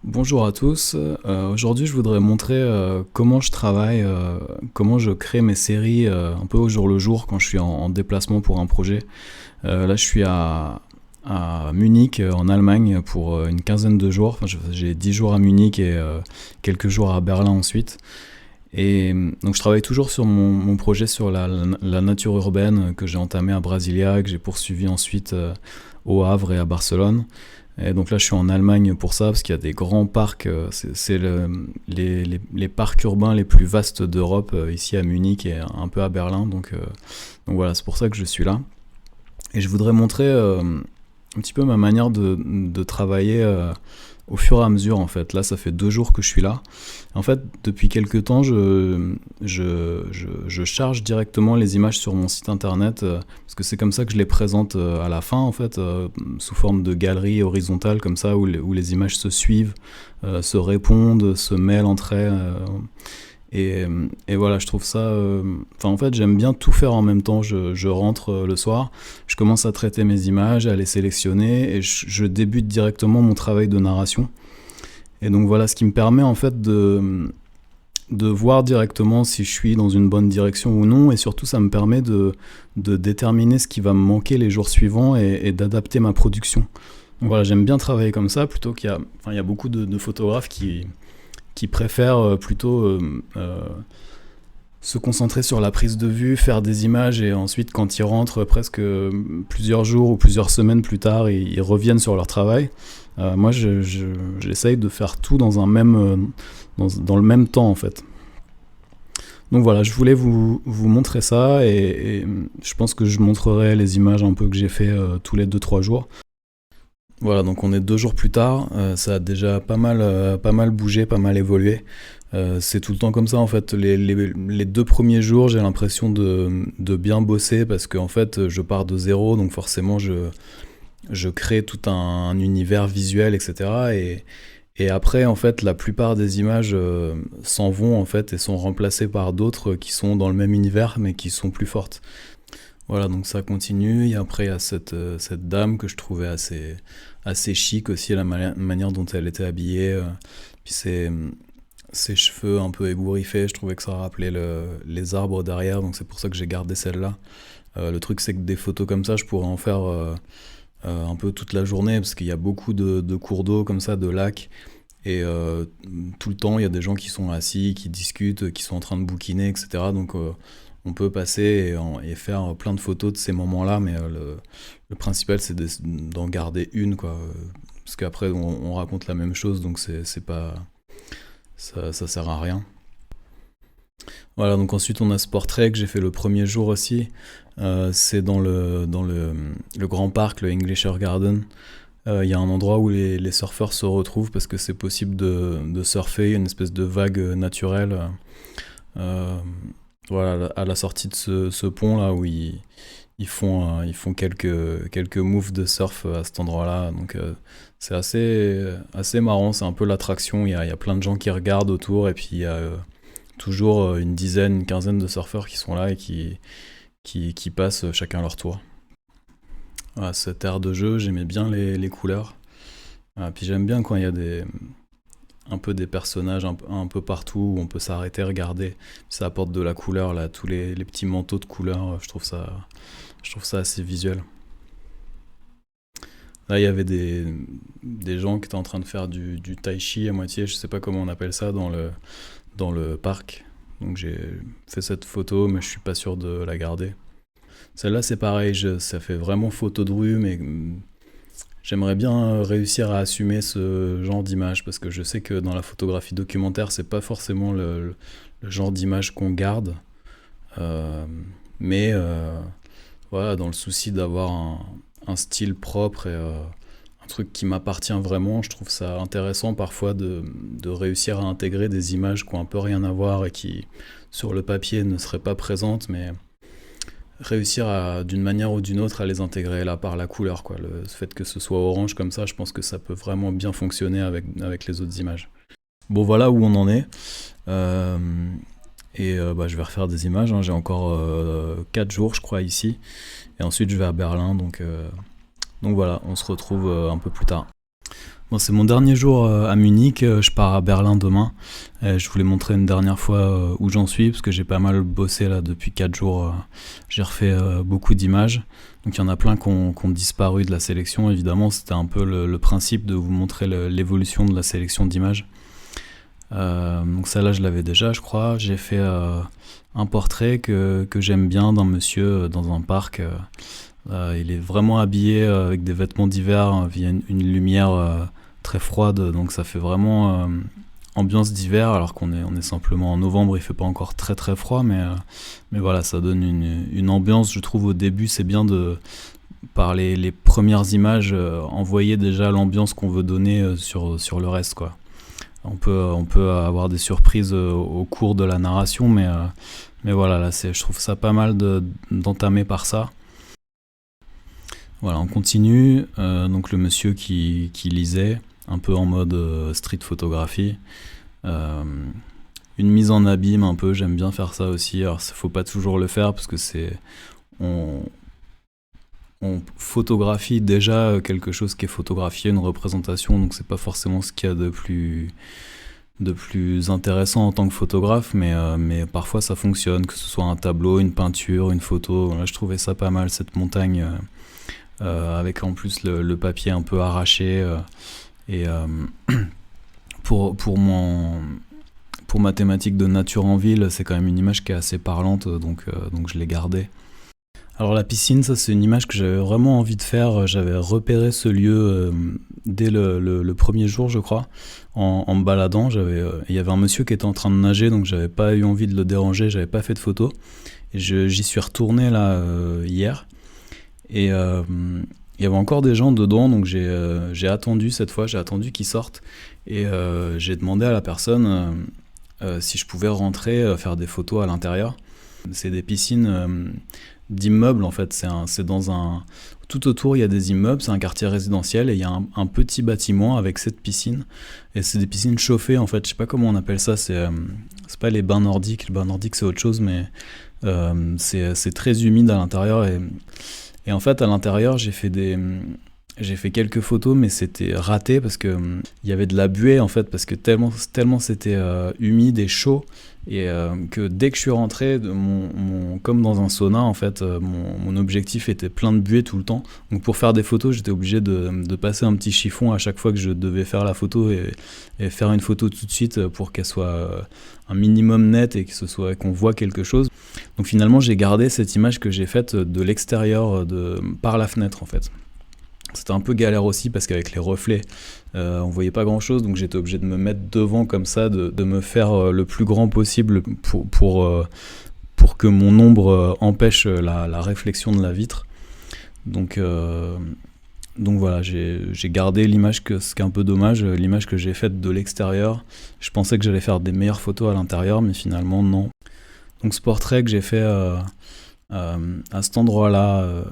Bonjour à tous. Aujourd'hui, je voudrais montrer comment je travaille, comment je crée mes séries un peu au jour le jour quand je suis en déplacement pour un projet. Là, je suis à Munich, en Allemagne, pour une quinzaine de jours. Enfin, j'ai 10 jours à Munich et quelques jours à Berlin ensuite. Et donc, je travaille toujours sur mon projet sur la nature urbaine que j'ai entamé à Brasilia, que j'ai poursuivi ensuite au Havre et à Barcelone. Et donc là, je suis en Allemagne pour ça, parce qu'il y a des grands parcs. C'est les parcs urbains les plus vastes d'Europe, ici à Munich et un peu à Berlin. Donc voilà, c'est pour ça que je suis là. Et je voudrais montrer un petit peu ma manière de travailler au fur et à mesure, en fait. Là, ça fait 2 jours que je suis là. En fait, depuis quelques temps, je charge directement les images sur mon site internet, parce que c'est comme ça que je les présente à la fin, en fait, sous forme de galerie horizontale, comme ça, où les images se suivent, se répondent, se mêlent entre elles. Et voilà, je trouve ça. Enfin, en fait, j'aime bien tout faire en même temps. Je rentre le soir, je commence à traiter mes images, à les sélectionner, et je débute directement mon travail de narration. Et donc voilà, ce qui me permet en fait de voir directement si je suis dans une bonne direction ou non, et surtout ça me permet de déterminer ce qui va me manquer les jours suivants et d'adapter ma production. Donc voilà, j'aime bien travailler comme ça, plutôt il y a beaucoup de photographes qui préfèrent plutôt se concentrer sur la prise de vue, faire des images, et ensuite quand ils rentrent presque plusieurs jours ou plusieurs semaines plus tard, ils reviennent sur leur travail. Moi, j'essaye de faire tout dans le même temps, en fait. Donc voilà, je voulais vous montrer ça, et je pense que je montrerai les images un peu que j'ai fait tous les 2-3 jours. Voilà, donc on est 2 jours plus tard, ça a déjà pas mal bougé, pas mal évolué. C'est tout le temps comme ça, en fait. Les 2 premiers jours, j'ai l'impression de bien bosser, parce qu'en fait, je pars de zéro, donc forcément, je crée tout un univers visuel, etc. Et après, en fait, la plupart des images s'en vont, en fait, et sont remplacées par d'autres qui sont dans le même univers, mais qui sont plus fortes. Voilà, donc ça continue. Et après, il y a cette dame que je trouvais assez chic aussi, la manière dont elle était habillée. Puis ses cheveux un peu ébouriffés, je trouvais que ça rappelait les arbres derrière, donc c'est pour ça que j'ai gardé celle-là. Le truc, c'est que des photos comme ça, je pourrais en faire un peu toute la journée, parce qu'il y a beaucoup de cours d'eau comme ça, de lacs. Et tout le temps, il y a des gens qui sont assis, qui discutent, qui sont en train de bouquiner, etc. Donc on peut passer et faire plein de photos de ces moments-là, mais le principal, c'est d'en garder une, quoi. Parce qu'après, on raconte la même chose, donc c'est pas, ça sert à rien. Voilà, donc ensuite on a ce portrait que j'ai fait le premier jour aussi. C'est dans le grand parc, le Englischer Garden. Il y a un endroit où les surfeurs se retrouvent, parce que c'est possible de surfer. Il y a une espèce de vague naturelle. Euh, voilà, à la sortie de ce pont là, où ils font quelques moves de surf à cet endroit-là. Donc c'est assez marrant, c'est un peu l'attraction. Il y a plein de gens qui regardent autour, et puis il y a toujours une dizaine, une quinzaine de surfeurs qui sont là et qui passent chacun leur tour. Voilà, cette aire de jeu, j'aimais bien les couleurs. Puis j'aime bien quand il y a un peu des personnages un peu partout, où on peut s'arrêter, regarder. Ça apporte de la couleur, là, tous les petits manteaux de couleurs. Je trouve ça assez visuel. Là, il y avait des gens qui étaient en train de faire du tai chi à moitié, je sais pas comment on appelle ça, dans le parc. Donc j'ai fait cette photo, mais je suis pas sûr de la garder. Celle-là, c'est pareil, ça fait vraiment photo de rue, mais j'aimerais bien réussir à assumer ce genre d'image, parce que je sais que dans la photographie documentaire, c'est pas forcément le genre d'image qu'on garde. Euh, mais voilà, dans le souci d'avoir un style propre, et un truc qui m'appartient vraiment, je trouve ça intéressant parfois de réussir à intégrer des images qui ont un peu rien à voir, et qui, sur le papier, ne seraient pas présentes, mais réussir d'une manière ou d'une autre, à les intégrer là par la couleur, quoi. Le fait que ce soit orange comme ça, je pense que ça peut vraiment bien fonctionner avec les autres images. Bon, voilà où on en est. Euh, bah, je vais refaire des images, hein. J'ai encore 4 jours, je crois, ici. Et ensuite, je vais à Berlin. Donc voilà, on se retrouve un peu plus tard. Bon, c'est mon dernier jour à Munich, je pars à Berlin demain. Je voulais montrer une dernière fois où j'en suis, parce que j'ai pas mal bossé là depuis 4 jours. J'ai refait beaucoup d'images. Donc il y en a plein qui ont disparu de la sélection, évidemment. C'était un peu le principe de vous montrer l'évolution de la sélection d'images. Donc ça là je l'avais déjà, je crois. J'ai fait un portrait que j'aime bien d'un monsieur dans un parc. Il est vraiment habillé avec des vêtements d'hiver via une lumière très froide, donc ça fait vraiment ambiance d'hiver, alors on est simplement en novembre, il fait pas encore très très froid, mais voilà, ça donne une ambiance, je trouve. Au début, c'est bien par les premières images, envoyer déjà l'ambiance qu'on veut donner sur le reste, quoi. On peut avoir des surprises au cours de la narration, mais voilà, là, je trouve ça pas mal d'entamer par ça. Voilà, on continue. Donc le monsieur qui lisait, un peu en mode street photographie. Une mise en abîme un peu, j'aime bien faire ça aussi. Alors faut pas toujours le faire parce que on, on photographie déjà quelque chose qui est photographié, une représentation, donc c'est pas forcément ce qu'il y a de plus intéressant en tant que photographe, mais parfois ça fonctionne, que ce soit un tableau, une peinture, une photo. Là, je trouvais ça pas mal, cette montagne. Avec en plus le papier un peu arraché. Et pour ma thématique de nature en ville, c'est quand même une image qui est assez parlante, donc je l'ai gardée. Alors la piscine, ça c'est une image que j'avais vraiment envie de faire. J'avais repéré ce lieu dès le premier jour, je crois, en me baladant. Il y avait un monsieur qui était en train de nager, donc j'avais pas eu envie de le déranger, j'avais pas fait de photo. Et j'y suis retourné là hier. Et il y avait encore des gens dedans, donc j'ai attendu cette fois, j'ai attendu qu'ils sortent. Et j'ai demandé à la personne si je pouvais rentrer, faire des photos à l'intérieur. C'est des piscines d'immeubles en fait, c'est dans un... Tout autour il y a des immeubles, c'est un quartier résidentiel et il y a un petit bâtiment avec cette piscine. Et c'est des piscines chauffées en fait, je sais pas comment on appelle ça, c'est pas les bains nordiques, le bain nordique c'est autre chose, mais c'est très humide à l'intérieur. Et en fait, à l'intérieur, j'ai fait quelques photos, mais c'était raté parce que il y avait de la buée en fait, parce que tellement c'était humide et chaud, et que dès que je suis rentré, comme dans un sauna en fait, mon objectif était plein de buée tout le temps. Donc pour faire des photos, j'étais obligé de passer un petit chiffon à chaque fois que je devais faire la photo et faire une photo tout de suite pour qu'elle soit un minimum nette et qu'on voit quelque chose. Donc finalement, j'ai gardé cette image que j'ai faite de l'extérieur, par la fenêtre en fait. C'était un peu galère aussi parce qu'avec les reflets, on voyait pas grand chose, donc j'étais obligé de me mettre devant comme ça, de me faire le plus grand possible pour que mon ombre empêche la réflexion de la vitre. Donc voilà, j'ai gardé l'image, ce qui est un peu dommage, l'image que j'ai faite de l'extérieur. Je pensais que j'allais faire des meilleures photos à l'intérieur, mais finalement non. Donc ce portrait que j'ai fait à cet endroit-là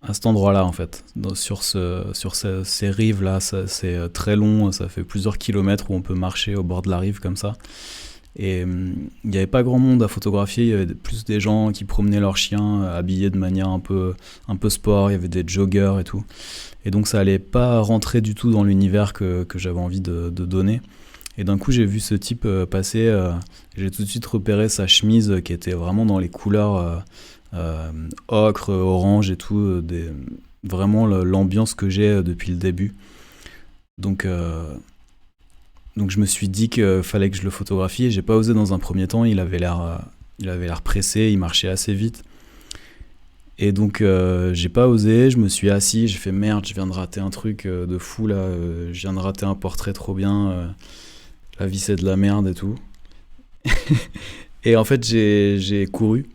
en fait, sur ces rives là, c'est très long, ça fait plusieurs kilomètres où on peut marcher au bord de la rive comme ça. Et il n'y avait pas grand monde à photographier, il y avait plus des gens qui promenaient leurs chiens habillés de manière un peu sport, il y avait des joggers et tout. Et donc ça allait pas rentrer du tout dans l'univers que j'avais envie de donner. Et d'un coup j'ai vu ce type passer, j'ai tout de suite repéré sa chemise qui était vraiment dans les couleurs ocre, orange et tout, vraiment l'ambiance que j'ai depuis le début. Donc je me suis dit qu'il fallait que je le photographie et j'ai pas osé dans un premier temps. Il avait l'air pressé, il marchait assez vite. Et donc j'ai pas osé, je me suis assis, j'ai fait merde, je viens de rater un truc de fou là, je viens de rater un portrait trop bien, la vie c'est de la merde et tout. Et en fait j'ai couru.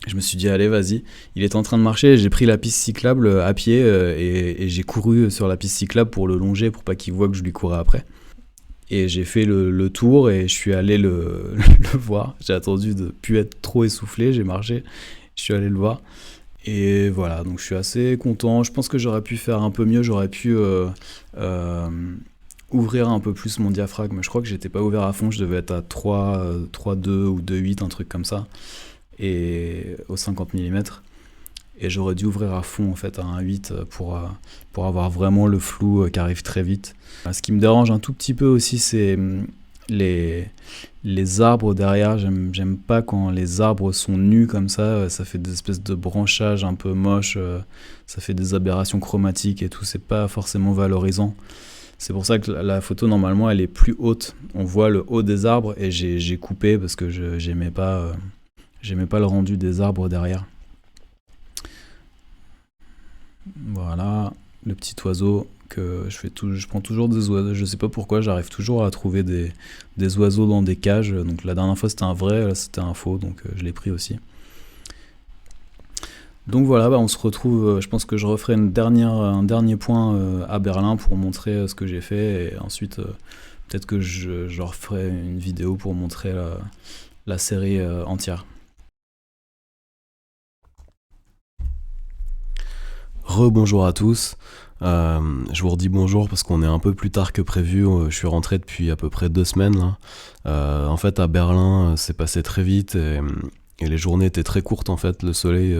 Je me suis dit allez vas-y, il était en train de marcher, j'ai pris la piste cyclable à pied et j'ai couru sur la piste cyclable pour le longer, pour pas qu'il voit que je lui courais après. Et j'ai fait le tour et je suis allé le voir. J'ai attendu de plus être trop essoufflé, j'ai marché, je suis allé le voir. Et voilà, donc je suis assez content. Je pense que j'aurais pu faire un peu mieux, j'aurais pu ouvrir un peu plus mon diaphragme. Je crois que j'étais pas ouvert à fond, je devais être à 3,2 ou 2,8, un truc comme ça, et au 50 mm. et j'aurais dû ouvrir à fond en fait à 1.8 pour avoir vraiment le flou qui arrive très vite. Ce qui me dérange un tout petit peu aussi, c'est les, les arbres derrière. J'aime pas quand les arbres sont nus comme ça fait des espèces de branchages un peu moches, ça fait des aberrations chromatiques et tout, c'est pas forcément valorisant. C'est pour ça que la photo, normalement, elle est plus haute. On voit le haut des arbres et j'ai coupé parce que j'aimais pas le rendu des arbres derrière. Voilà, le petit oiseau que je prends toujours des oiseaux. Je sais pas pourquoi, j'arrive toujours à trouver des oiseaux dans des cages. Donc la dernière fois c'était un vrai, là c'était un faux, donc je l'ai pris aussi. Donc voilà, on se retrouve. Je pense que je referai un dernier point à Berlin pour montrer ce que j'ai fait. Et ensuite, peut-être que je referai une vidéo pour montrer la série entière. Rebonjour à tous. Je vous redis bonjour parce qu'on est un peu plus tard que prévu. Je suis rentré depuis à peu près 2 semaines là. En fait, à Berlin, c'est passé très vite et les journées étaient très courtes en fait. Le soleil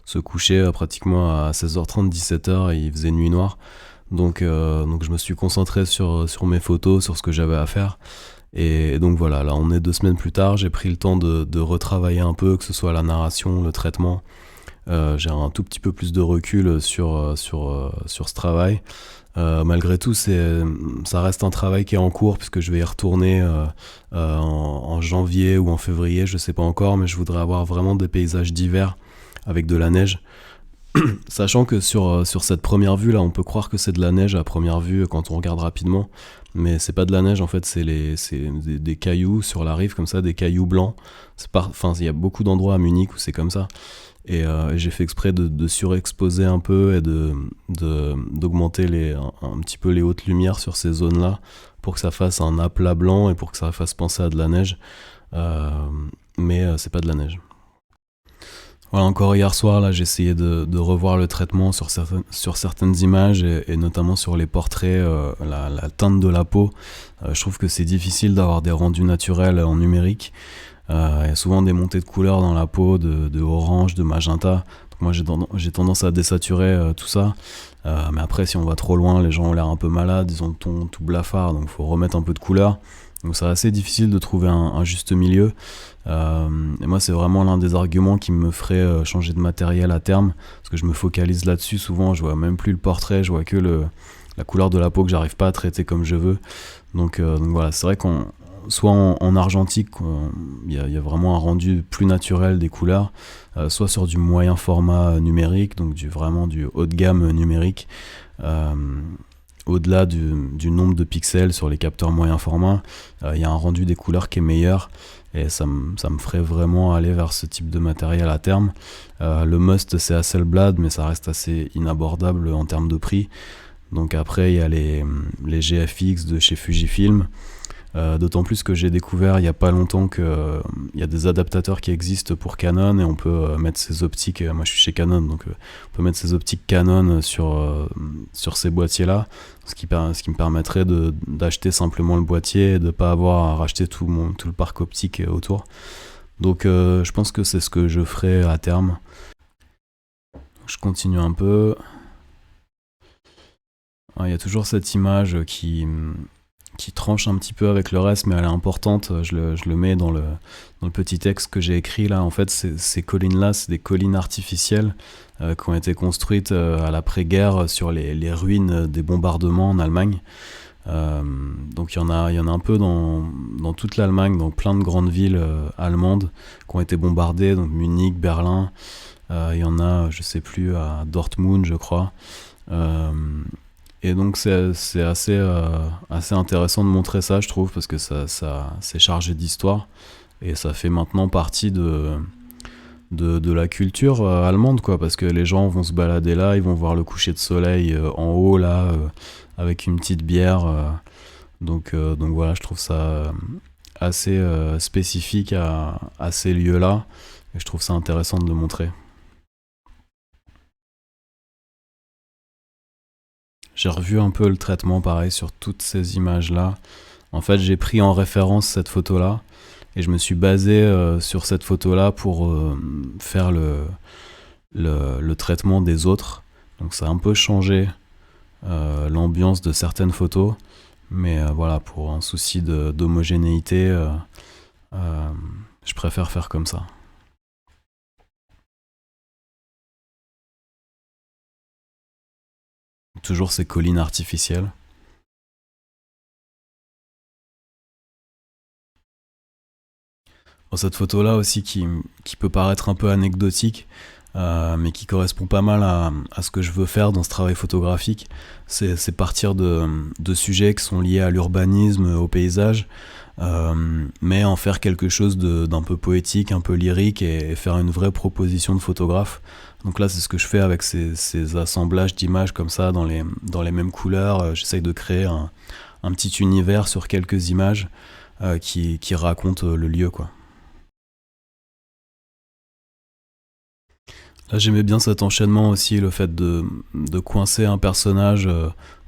se couchait pratiquement à 16h30, 17h et il faisait nuit noire. Donc je me suis concentré sur mes photos, sur ce que j'avais à faire. Et donc voilà, là on est 2 semaines plus tard. J'ai pris le temps de retravailler un peu, que ce soit la narration, le traitement. J'ai un tout petit peu plus de recul sur ce travail. Malgré tout, ça reste un travail qui est en cours puisque je vais y retourner en janvier ou en février, je sais pas encore, mais je voudrais avoir vraiment des paysages d'hiver avec de la neige. Sachant que sur cette première vue là, on peut croire que c'est de la neige à première vue quand on regarde rapidement, mais c'est pas de la neige en fait, c'est des cailloux sur la rive comme ça, des cailloux blancs. Enfin, il y a beaucoup d'endroits à Munich où c'est comme ça. Et j'ai fait exprès de surexposer un peu et d'augmenter un petit peu les hautes lumières sur ces zones-là pour que ça fasse un aplat blanc et pour que ça fasse penser à de la neige. Mais c'est pas de la neige. Voilà, encore hier soir, là, j'ai essayé de revoir le traitement sur certaines images et notamment sur les portraits, la teinte de la peau. Je trouve que c'est difficile d'avoir des rendus naturels en numérique. Il y a souvent des montées de couleurs dans la peau, de orange, de magenta. Donc moi j'ai tendance à désaturer tout ça. Mais après si on va trop loin, les gens ont l'air un peu malades, ils ont le ton tout blafard, donc il faut remettre un peu de couleur. Donc c'est assez difficile de trouver un juste milieu. Et moi c'est vraiment l'un des arguments qui me ferait changer de matériel à terme, parce que je me focalise là-dessus souvent, je vois même plus le portrait, je vois que la couleur de la peau que j'arrive pas à traiter comme je veux. Donc voilà, c'est vrai qu'on soit en argentique, il y a vraiment un rendu plus naturel des couleurs, soit sur du moyen format numérique, donc vraiment du haut de gamme numérique, au-delà du nombre de pixels sur les capteurs moyen format, il y a un rendu des couleurs qui est meilleur, et ça me ferait vraiment aller vers ce type de matériel à terme. Le must c'est Hasselblad, mais ça reste assez inabordable en termes de prix. Donc après il y a les GFX de chez Fujifilm. D'autant plus que j'ai découvert il n'y a pas longtemps qu'il y a des adaptateurs qui existent pour Canon et on peut mettre ses optiques, moi je suis chez Canon, donc on peut mettre ses optiques Canon sur ces boîtiers là, ce qui me permettrait d'acheter simplement le boîtier et de ne pas avoir à racheter tout le parc optique autour. Donc je pense que c'est ce que je ferai à terme. Je continue un peu. Il y a toujours cette image qui tranche un petit peu avec le reste, mais elle est importante. Je le mets dans le petit texte que j'ai écrit là. En fait, ces collines-là, c'est des collines artificielles qui ont été construites à l'après-guerre sur les ruines des bombardements en Allemagne. Donc il y en a un peu dans toute l'Allemagne, dans plein de grandes villes allemandes qui ont été bombardées, donc Munich, Berlin. Il y en a, je sais plus, à Dortmund, je crois. Et donc c'est assez intéressant de montrer ça, je trouve, parce que ça c'est chargé d'histoire et ça fait maintenant partie de la culture allemande, quoi, parce que les gens vont se balader là, ils vont voir le coucher de soleil en haut là, avec une petite bière. Donc voilà, je trouve ça assez spécifique à ces lieux-là et je trouve ça intéressant de le montrer. J'ai revu un peu le traitement pareil sur toutes ces images-là. En fait, j'ai pris en référence cette photo-là et je me suis basé sur cette photo-là pour faire le traitement des autres. Donc ça a un peu changé l'ambiance de certaines photos. Mais voilà, pour un souci d'homogénéité, euh, je préfère faire comme ça. Toujours ces collines artificielles. Bon, cette photo-là aussi qui peut paraître un peu anecdotique, mais qui correspond pas mal à ce que je veux faire dans ce travail photographique, c'est partir de sujets qui sont liés à l'urbanisme, au paysage, mais en faire quelque chose d'un peu poétique, un peu lyrique, et faire une vraie proposition de photographe. Donc là, c'est ce que je fais avec ces assemblages d'images comme ça, dans les mêmes couleurs. J'essaye de créer un petit univers sur quelques images qui racontent le lieu, quoi. Là, j'aimais bien cet enchaînement aussi, le fait de coincer un personnage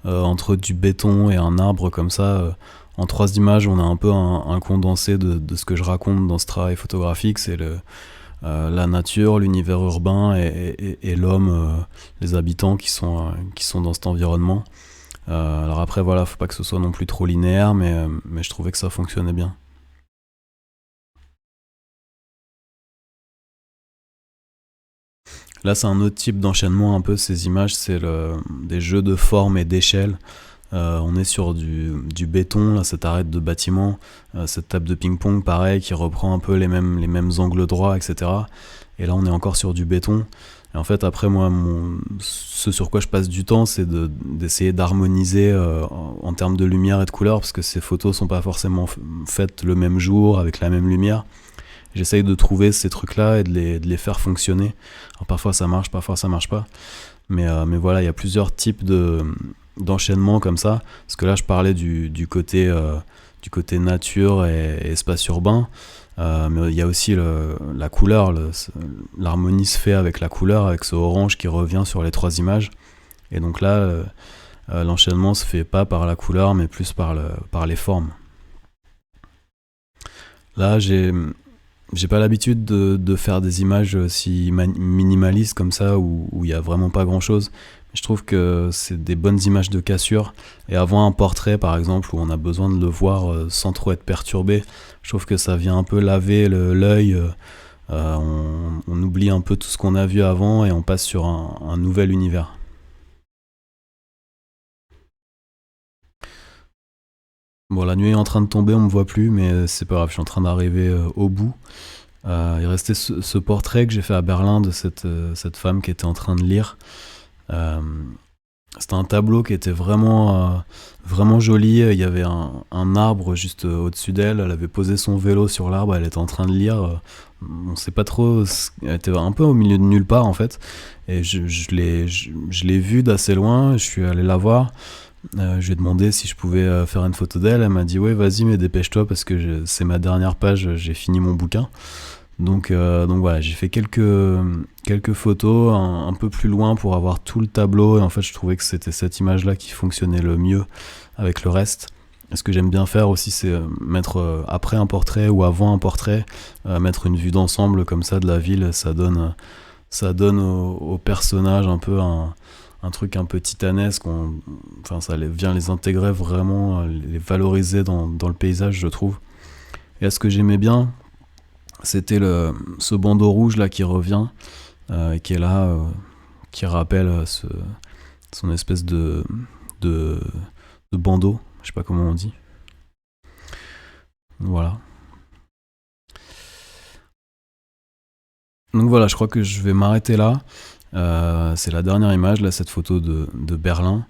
entre du béton et un arbre comme ça. En 3 images, on a un peu un condensé de ce que je raconte dans ce travail photographique. C'est la nature, l'univers urbain et l'homme, les habitants qui sont dans cet environnement. Alors après, voilà, faut pas que ce soit non plus trop linéaire, mais je trouvais que ça fonctionnait bien. Là, c'est un autre type d'enchaînement, un peu ces images, c'est des jeux de forme et d'échelle. On est sur du béton, là, cette arête de bâtiment, cette table de ping-pong, pareil, qui reprend un peu les mêmes angles droits, etc. Et là, on est encore sur du béton. Et en fait, après, moi, ce sur quoi je passe du temps, c'est d'essayer d'harmoniser en termes de lumière et de couleur, parce que ces photos sont pas forcément faites le même jour, avec la même lumière. J'essaye de trouver ces trucs-là et de les faire fonctionner. Alors parfois ça marche, parfois ça marche pas. Mais voilà, il y a plusieurs types d'enchaînements comme ça. Parce que là, je parlais du côté nature et espace urbain. Mais il y a aussi la couleur. L'harmonie se fait avec la couleur, avec ce orange qui revient sur les 3 images. Et donc là, l'enchaînement se fait pas par la couleur, mais plus par les formes. Là, j'ai pas l'habitude de faire des images si minimalistes comme ça où il y a vraiment pas grand chose. Je trouve que c'est des bonnes images de cassure. Et avant un portrait, par exemple, où on a besoin de le voir sans trop être perturbé, je trouve que ça vient un peu laver l'œil. On oublie un peu tout ce qu'on a vu avant et on passe sur un nouvel univers. Bon, la nuit est en train de tomber, on me voit plus, mais c'est pas grave, je suis en train d'arriver au bout. Il restait ce portrait que j'ai fait à Berlin de cette femme qui était en train de lire. Euh, C'était un tableau qui était vraiment joli. Il y avait un arbre juste au-dessus d'elle. Elle avait posé son vélo sur l'arbre. Elle était en train de lire. On sait pas trop. Elle était un peu au milieu de nulle part en fait. Et je l'ai vue d'assez loin. Je suis allé la voir. Je lui ai demandé si je pouvais faire une photo d'elle. Elle m'a dit ouais, vas-y, mais dépêche-toi parce que c'est ma dernière page. J'ai fini mon bouquin. Donc voilà, j'ai fait quelques photos un peu plus loin pour avoir tout le tableau. Et en fait, je trouvais que c'était cette image-là qui fonctionnait le mieux avec le reste. Et ce que j'aime bien faire aussi, c'est mettre après un portrait ou avant un portrait, mettre une vue d'ensemble comme ça de la ville. Ça donne au personnage un peu un truc un peu titanesque. Enfin, ça vient les intégrer vraiment, les valoriser dans le paysage, je trouve. Et ce que j'aimais bien, c'était ce bandeau rouge là qui revient, et qui est là, qui rappelle son espèce de, de bandeau, je sais pas comment on dit. Voilà. Donc voilà, je crois que je vais m'arrêter là. C'est la dernière image, là, cette photo de Berlin.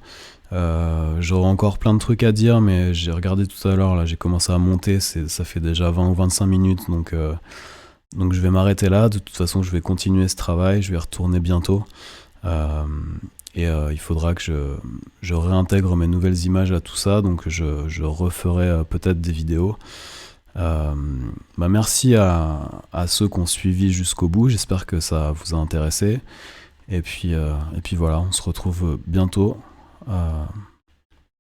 J'aurais encore plein de trucs à dire, mais j'ai regardé tout à l'heure, là, j'ai commencé à monter, ça fait déjà 20 ou 25 minutes, donc je vais m'arrêter là. De toute façon, je vais continuer ce travail, je vais y retourner bientôt. Euh, il faudra que je réintègre mes nouvelles images à tout ça, donc je referai peut-être des vidéos. Euh, Merci à ceux qui ont suivi jusqu'au bout, j'espère que ça vous a intéressé. Et puis voilà, on se retrouve bientôt euh,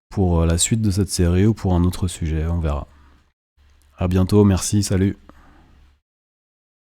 pour la suite de cette série ou pour un autre sujet, on verra. À bientôt, merci, salut.